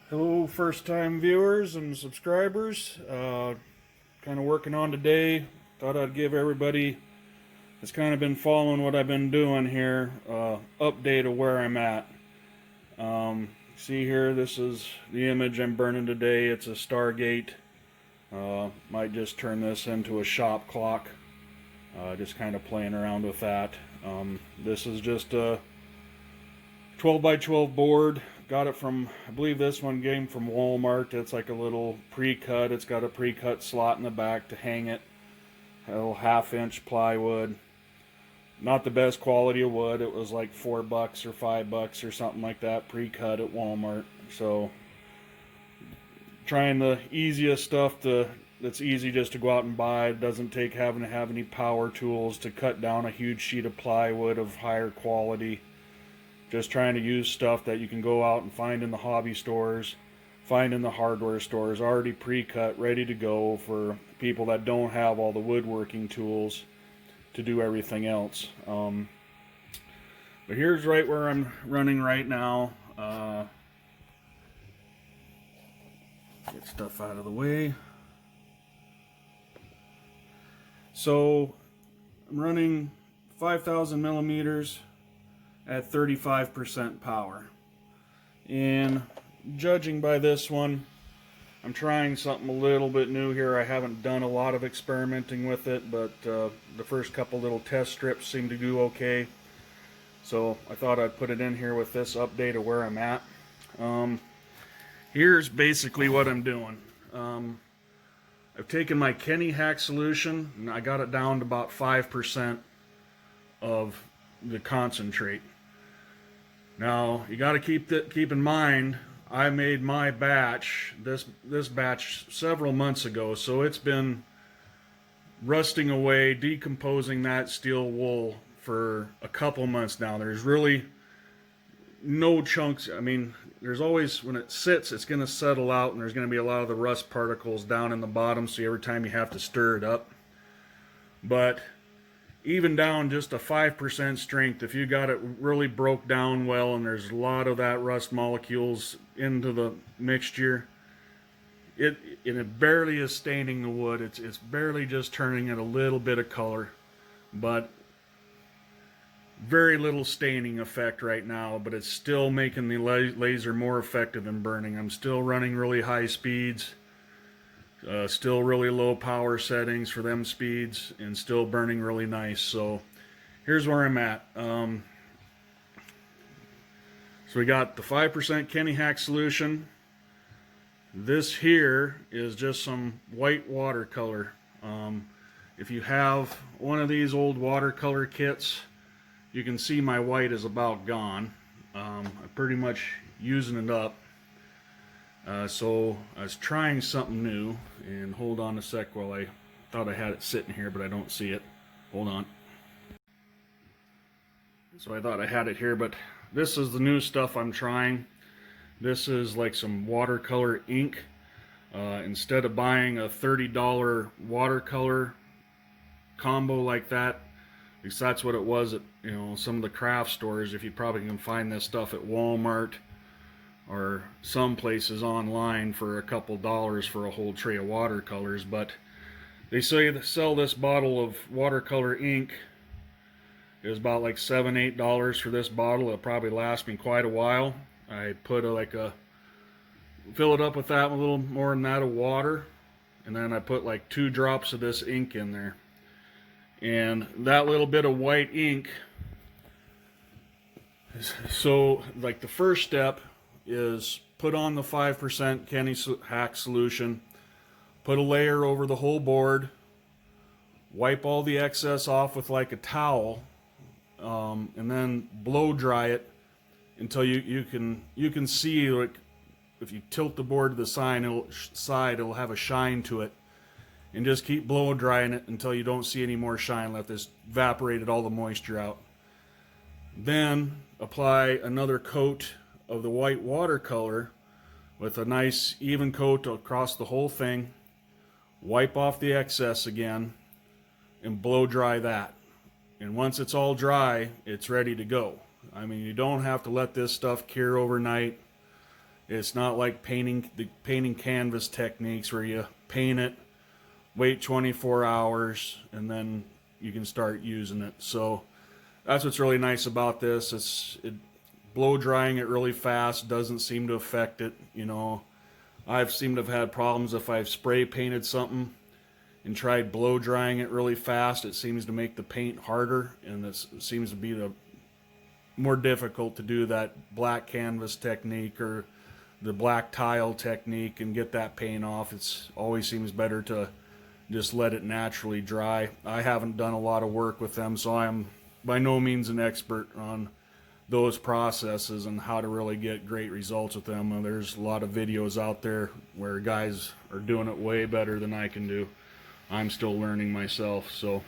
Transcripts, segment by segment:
Hello, first-time viewers and subscribers. Kind of working on today. Thought I'd give everybody that's kind of been following what I've been doing here update of where I'm at. See here, this is the image I'm burning today. It's a Stargate. Might just turn this into a shop clock. Just kind of playing around with that. This is just a 12 by 12 board. Got it from, I believe this one came from Walmart. It's like a little pre-cut. It's got a pre-cut slot in the back to hang it. A little 1/2-inch plywood. Not the best quality of wood. It was like $4 or $5 or something like that, pre-cut at Walmart. So trying the easiest stuff that's easy just to go out and buy. It doesn't take having to have any power tools to cut down a huge sheet of plywood of higher quality. Just trying to use stuff that you can go out and find in the hobby stores, find in the hardware stores, already pre-cut, ready to go for people that don't have all the woodworking tools to do everything else. But here's right where I'm running right now. Get stuff out of the way. So I'm running 5,000 millimeters at 35% power. And judging by this one, I'm trying something a little bit new here. I haven't done a lot of experimenting with it, but the first couple little test strips seem to do okay. So I thought I'd put it in here with this update of where I'm at. Here's basically what I'm doing. I've taken my Kenny hack solution and I got it down to about 5% of the concentrate. Now you got to keep in mind, I made my batch, this batch several months ago, so it's been rusting away, decomposing that steel wool for a couple months now. There's really no chunks. I mean, there's always, when it sits, it's going to settle out, and there's going to be a lot of the rust particles down in the bottom, so every time you have to stir it up. But even down just a 5% strength, if you got it really broke down well and there's a lot of that rust molecules into the mixture, it barely is staining the wood. It's barely just turning it a little bit of color, but very little staining effect right now, but it's still making the laser more effective in burning. I'm still running really high speeds. Still really low power settings for them speeds, and still burning really nice. So here's where I'm at. So we got the 5% Kenny hack solution. This here is just some white watercolor. If you have one of these old watercolor kits, you can see my white is about gone. I'm pretty much using it up. So I was trying something new, and hold on a sec while I thought I had it sitting here, but I don't see it. Hold on. So I thought I had it here, but this is the new stuff I'm trying. This is like some watercolor ink. Instead of buying a $30 watercolor combo like that, at least that's what it was at, you know, some of the craft stores. If you probably can find this stuff at Walmart or some places online for a couple dollars for a whole tray of watercolors. But they say they sell this bottle of watercolor ink. It was about like $7, $8 for this bottle. It'll probably last me quite a while. I put fill it up with that, a little more than that of water, and then I put like 2 drops of this ink in there. And that little bit of white ink, so like the first step is put on the 5% Kenny hack solution, put a layer over the whole board, wipe all the excess off with like a towel, and then blow dry it until you can see, like, if you tilt the board to the side, it'll have a shine to it, and just keep blow drying it until you don't see any more shine. Let this evaporate all the moisture out. Then apply another coat of the white watercolor with a nice even coat across the whole thing. Wipe off the excess again and blow dry that. And once it's all dry, it's ready to go. I mean, you don't have to let this stuff cure overnight. It's not like painting canvas techniques where you paint it, wait 24 hours, and then you can start using it. So that's what's really nice about this. It blow drying it really fast doesn't seem to affect it. You know, I've seemed to have had problems if I've spray painted something and tried blow drying it really fast. It seems to make the paint harder, and it seems to be the more difficult to do that black canvas technique or the black tile technique and get that paint off. It's always seems better to just let it naturally dry. I haven't done a lot of work with them, so I'm by no means an expert on those processes and how to really get great results with them. And there's a lot of videos out there where guys are doing it way better than I can do. I'm still learning myself. So,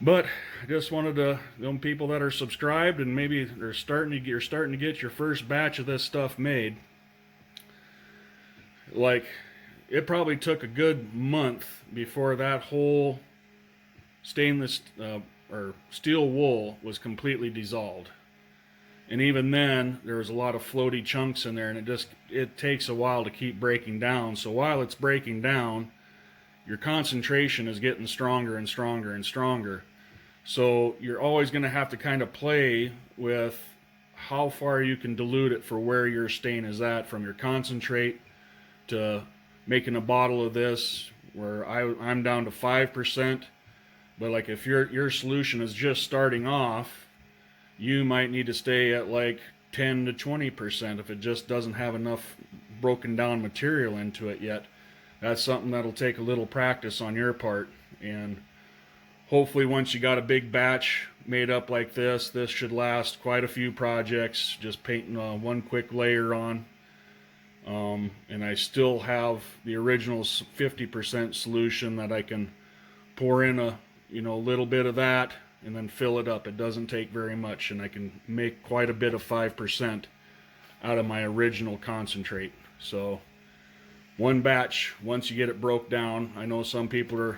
but I just wanted to, them people that are subscribed and maybe you're starting to get your first batch of this stuff made. Like, it probably took a good month before that whole stainless or steel wool was completely dissolved. And even then, there was a lot of floaty chunks in there, and it takes a while to keep breaking down. So while it's breaking down, your concentration is getting stronger and stronger and stronger. So you're always going to have to kind of play with how far you can dilute it for where your stain is at, from your concentrate to making a bottle of this where I'm down to 5%. But like if your solution is just starting off, you might need to stay at like 10 to 20% if it just doesn't have enough broken down material into it yet. That's something that'll take a little practice on your part, and hopefully once you got a big batch made up like this should last quite a few projects, just painting one quick layer on. And I still have the original 50% solution that I can pour in a little bit of that and then fill it up. It doesn't take very much, and I can make quite a bit of 5% out of my original concentrate. So one batch, once you get it broke down, I know some people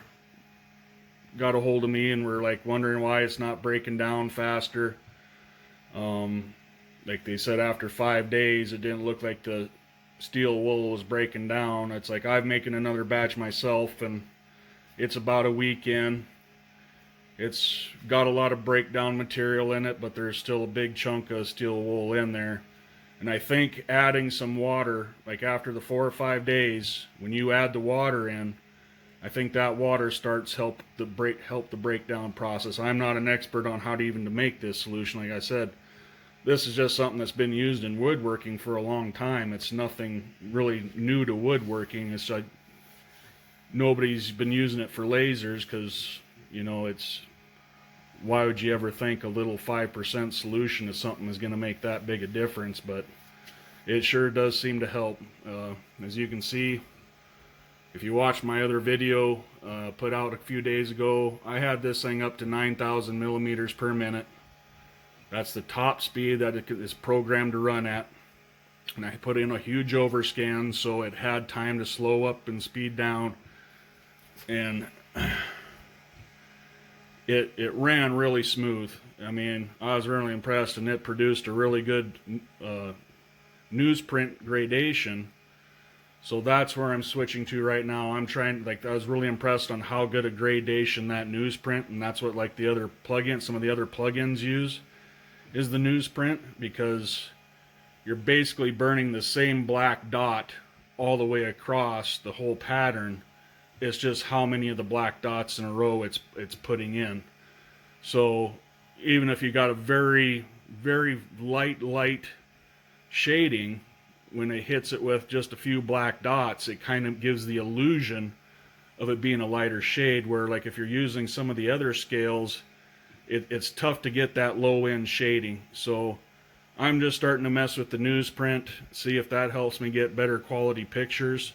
got a hold of me and were like wondering why it's not breaking down faster. Like they said, after 5 days it didn't look like the steel wool was breaking down. It's like I'm making another batch myself, and it's about a week in. It's got a lot of breakdown material in it, but there's still a big chunk of steel wool in there. And I think adding some water, like after the 4 or 5 days, when you add the water in, I think that water starts help the breakdown process. I'm not an expert on how to even to make this solution. Like I said, this is just something that's been used in woodworking for a long time. It's nothing really new to woodworking. It's like nobody's been using it for lasers because, why would you ever think a little 5% solution of something is going to make that big a difference? But it sure does seem to help. As you can see, if you watch my other video put out a few days ago, I had this thing up to 9,000 millimeters per minute. That's the top speed that it is programmed to run at. And I put in a huge overscan so it had time to slow up and speed down. And it ran really smooth. I mean, I was really impressed, and it produced a really good newsprint gradation. So that's where I'm switching to right now. I'm trying, I was really impressed on how good a gradation that newsprint, and that's what the other plugins, some of the other plugins use, is the newsprint, because you're basically burning the same black dot all the way across the whole pattern. It's just how many of the black dots in a row it's putting in. So even if you got a very, very light shading, when it hits it with just a few black dots, it kind of gives the illusion of it being a lighter shade, where like if you're using some of the other scales, it's tough to get that low end shading. So I'm just starting to mess with the newsprint, see if that helps me get better quality pictures.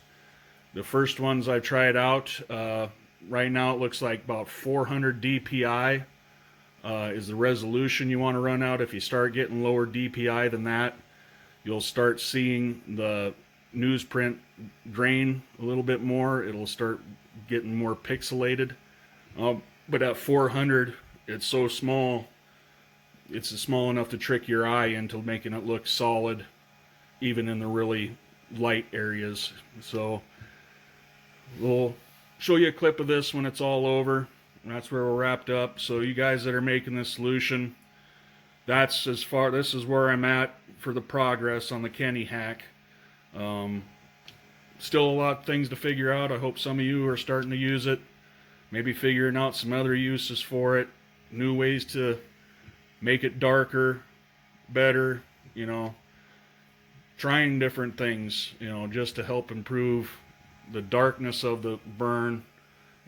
The first ones I tried out, right now it looks like about 400 dpi is the resolution you want to run out. If you start getting lower dpi than that, you'll start seeing the newsprint grain a little bit more. It'll start getting more pixelated. But at 400, it's so small, it's small enough to trick your eye into making it look solid even in the really light areas. So we'll show you a clip of this when it's all over. That's where we're wrapped up. So you guys that are making this solution, this is where I'm at for the progress on the Kenny hack. Still a lot of things to figure out. I hope some of you are starting to use it, maybe figuring out some other uses for it, new ways to make it darker, better, you know, trying different things, you know, just to help improve the darkness of the burn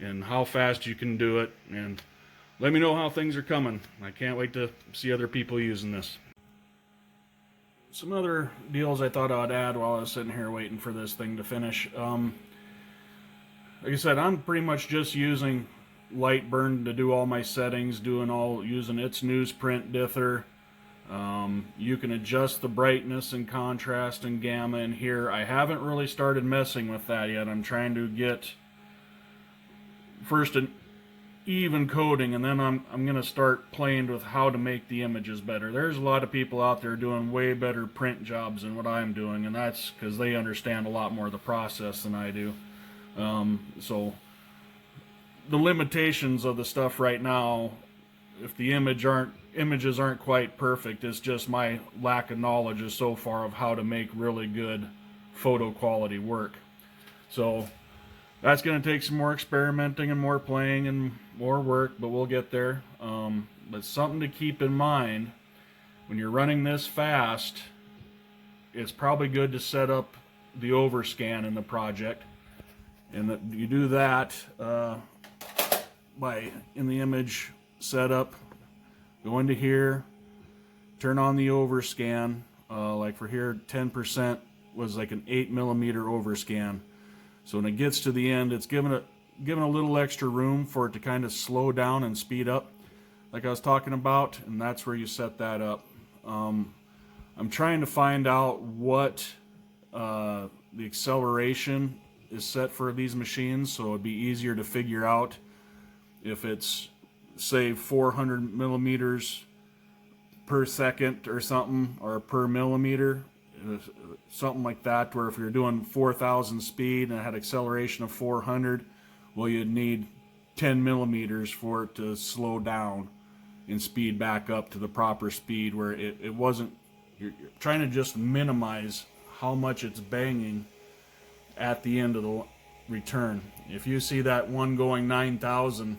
and how fast you can do it. And let me know how things are coming. I can't wait to see other people using this. Some other deals I thought I'd add while I was sitting here waiting for this thing to finish. Like I said, I'm pretty much just using Lightburn to do all my settings, using its Newsprint dither. You can adjust the brightness and contrast and gamma in here. I haven't really started messing with that yet. I'm trying to get first an even coding, and then I'm going to start playing with how to make the images better. There's a lot of people out there doing way better print jobs than what I'm doing, and that's because they understand a lot more of the process than I do. So the limitations of the stuff right now, if the images aren't quite perfect, it's just my lack of knowledge so far of how to make really good photo quality work. So that's going to take some more experimenting and more playing and more work, but we'll get there. But something to keep in mind, when you're running this fast, it's probably good to set up the overscan in the project. And that you do that by, in the image setup, go into here, turn on the overscan. Like for here, 10% was like an 8mm overscan. So when it gets to the end, it's given a little extra room for it to kind of slow down and speed up, like I was talking about, and that's where you set that up. I'm trying to find out what the acceleration is set for these machines, so it'd be easier to figure out if it's, say, 400 millimeters per second or something, or per millimeter. Something like that, where if you're doing 4,000 speed and it had acceleration of 400, well, you'd need 10 millimeters for it to slow down and speed back up to the proper speed, where it wasn't, you're trying to just minimize how much it's banging at the end of the return. If you see that one going 9,000,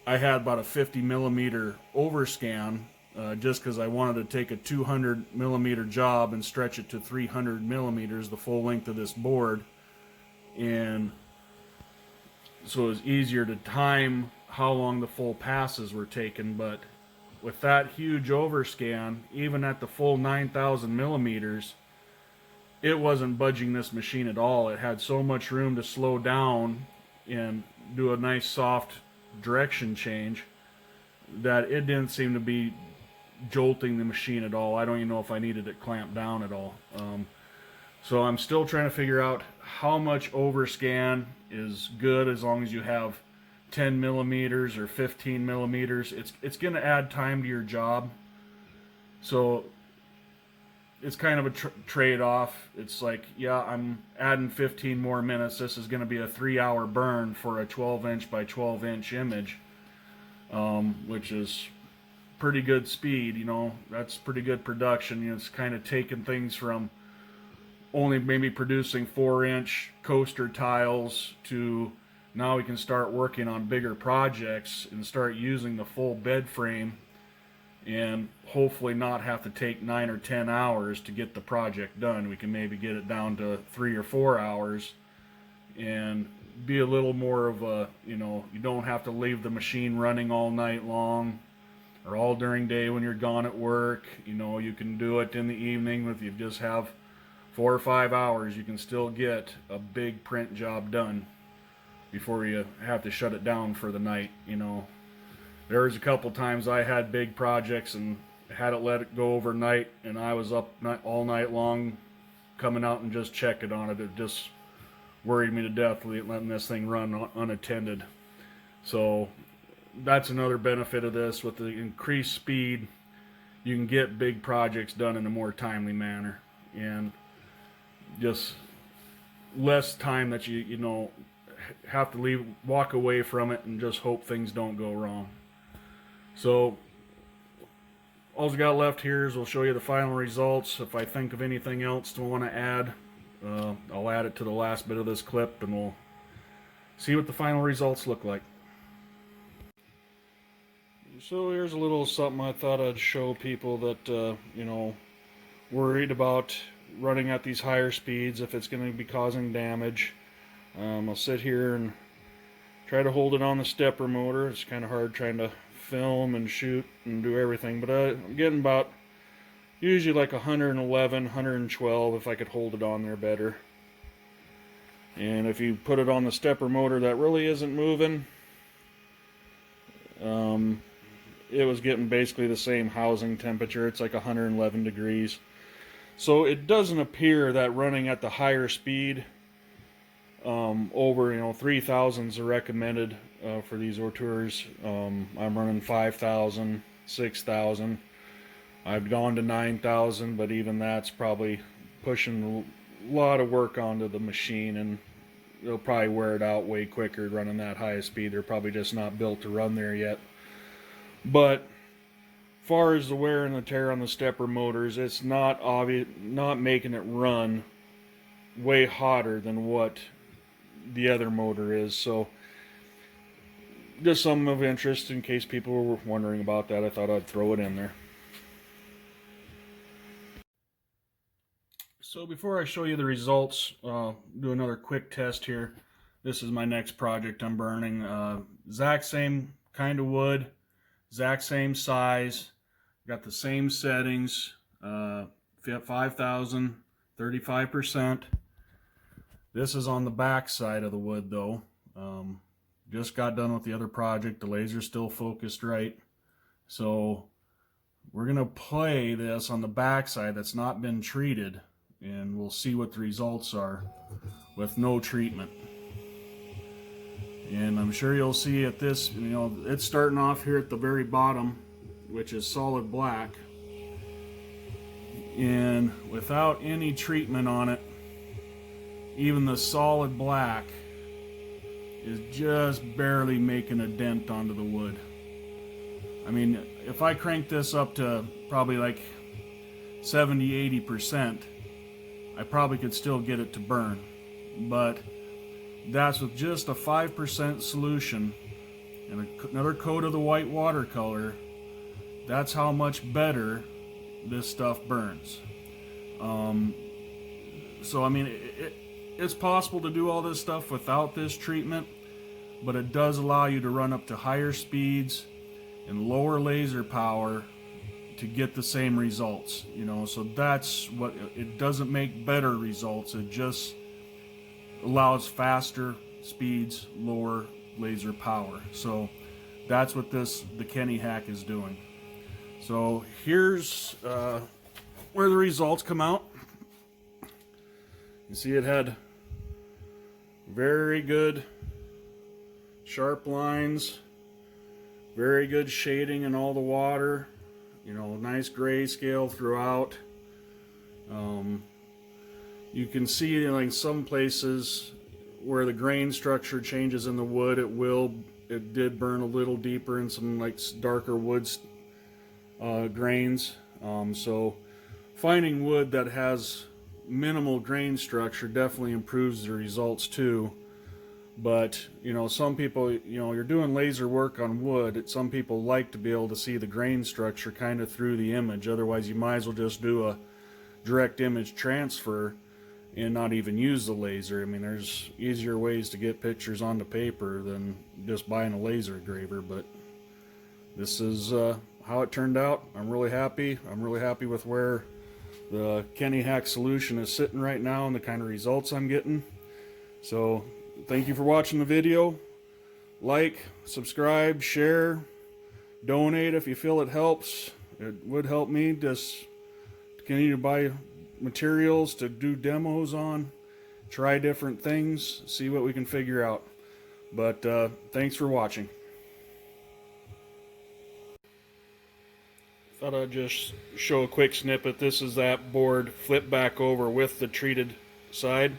I had about a 50 millimeter overscan, just because I wanted to take a 200 millimeter job and stretch it to 300 millimeters, the full length of this board. And so it was easier to time how long the full passes were taken. But with that huge overscan, even at the full 9,000 millimeters, it wasn't budging this machine at all. It had so much room to slow down and do a nice soft direction change that it didn't seem to be jolting the machine at all. I don't even know if I needed it clamped down at all. So I'm still trying to figure out how much overscan is good, as long as you have 10 millimeters or 15 millimeters. It's going to add time to your job. So it's kind of a trade-off. It's like, yeah, I'm adding 15 more minutes. This is going to be a 3-hour burn for a 12-inch by 12-inch image, which is pretty good speed. You know, that's pretty good production. You know, it's kind of taking things from only maybe producing 4-inch coaster tiles to now we can start working on bigger projects and start using the full bed frame, and hopefully not have to take 9 or 10 hours to get the project done. We can maybe get it down to 3 or 4 hours and be a little more of a, you know, you don't have to leave the machine running all night long or all during day when you're gone at work. You know, you can do it in the evening. If you just have 4 or 5 hours, you can still get a big print job done before you have to shut it down for the night. You know, there was a couple times I had big projects and had it let it go overnight, and I was up all night long coming out and just checking on it. It just worried me to death letting this thing run unattended. So that's another benefit of this. With the increased speed, you can get big projects done in a more timely manner, and just less time that you know have to walk away from it and just hope things don't go wrong. So all we got left here is we'll show you the final results. If I think of anything else to want to add, I'll add it to the last bit of this clip, and we'll see what the final results look like. So here's a little something I thought I'd show people that you know, worried about running at these higher speeds if it's going to be causing damage. I'll sit here and try to hold it on the stepper motor. It's kind of hard trying to film and shoot and do everything, but I'm getting about usually like 111, 112 if I could hold it on there better. And if you put it on the stepper motor that really isn't moving, it was getting basically the same housing temperature. It's like 111 degrees. So it doesn't appear that running at the higher speed, over 3,000 is recommended for these Orturs. I'm running 5,000, 6,000. I've gone to 9,000, but even that's probably pushing a lot of work onto the machine, and it'll probably wear it out way quicker running that high speed. They're probably just not built to run there yet. But as far as the wear and the tear on the stepper motors, it's not obvious, not making it run way hotter than what the other motor is. So just something of interest in case people were wondering about that. I thought I'd throw it in there. So before I show you the results, do another quick test here. This is my next project I'm burning. Exact same kind of wood, exact same size, got the same settings, 5,000, 35%. This is on the back side of the wood though. Just got done with the other project. The laser's still focused right. So we're gonna play this on the back side that's not been treated, and we'll see what the results are with no treatment. And I'm sure you'll see at this, it's starting off here at the very bottom, which is solid black. And without any treatment on it, even the solid black is just barely making a dent onto the wood. I mean, if I crank this up to probably like 70-80%, I probably could still get it to burn. But that's with just a 5% solution and another coat of the white watercolor. That's how much better this stuff burns. So I mean, it's possible to do all this stuff without this treatment, but it does allow you to run up to higher speeds and lower laser power to get the same results, so that's what it doesn't make better results. It just allows faster speeds, lower laser power. So that's what the Kenny hack is doing. So here's where the results come out. You see it had very good sharp lines, very good shading in all the water, nice grayscale throughout. You can see like some places where the grain structure changes in the wood, it did burn a little deeper in some like darker woods grains. So finding wood that has minimal grain structure definitely improves the results too. But some people, you're doing laser work on wood, some people like to be able to see the grain structure kind of through the image. Otherwise you might as well just do a direct image transfer and not even use the laser. I mean, there's easier ways to get pictures onto paper than just buying a laser engraver. But this is how it turned out. I'm really happy. I'm really happy with where the Kenny hack solution is sitting right now and the kind of results I'm getting. So thank you for watching the video. Like, subscribe, share, donate if you feel it helps. It would help me just continue to buy materials to do demos on, try different things, see what we can figure out. But thanks for watching. Thought I'd just show a quick snippet. This is that board flipped back over with the treated side.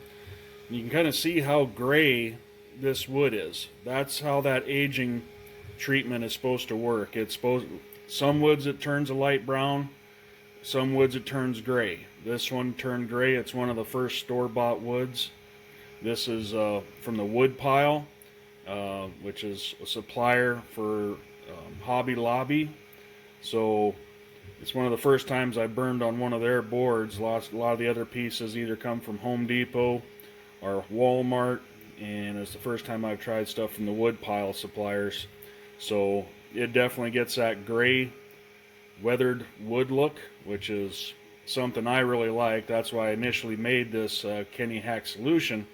And you can kind of see how gray this wood is. That's how that aging treatment is supposed to work. Some woods it turns a light brown, some woods it turns gray. This one turned gray. It's one of the first store-bought woods. This is from the wood pile, which is a supplier for Hobby Lobby. So it's one of the first times I burned on one of their boards. A lot of the other pieces either come from Home Depot or Walmart, and it's the first time I've tried stuff from the wood pile suppliers. So it definitely gets that gray weathered wood look, which is something I really like. That's why I initially made this Kenny Hack solution,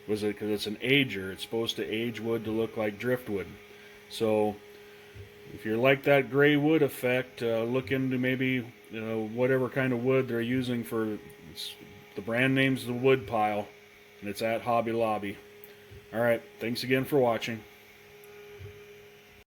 was it because it's an ager. It's supposed to age wood to look like driftwood. So if you like that gray wood effect, look into maybe whatever kind of wood they're using for. The brand name's the Wood Pile, and it's at Hobby Lobby. Alright, thanks again for watching.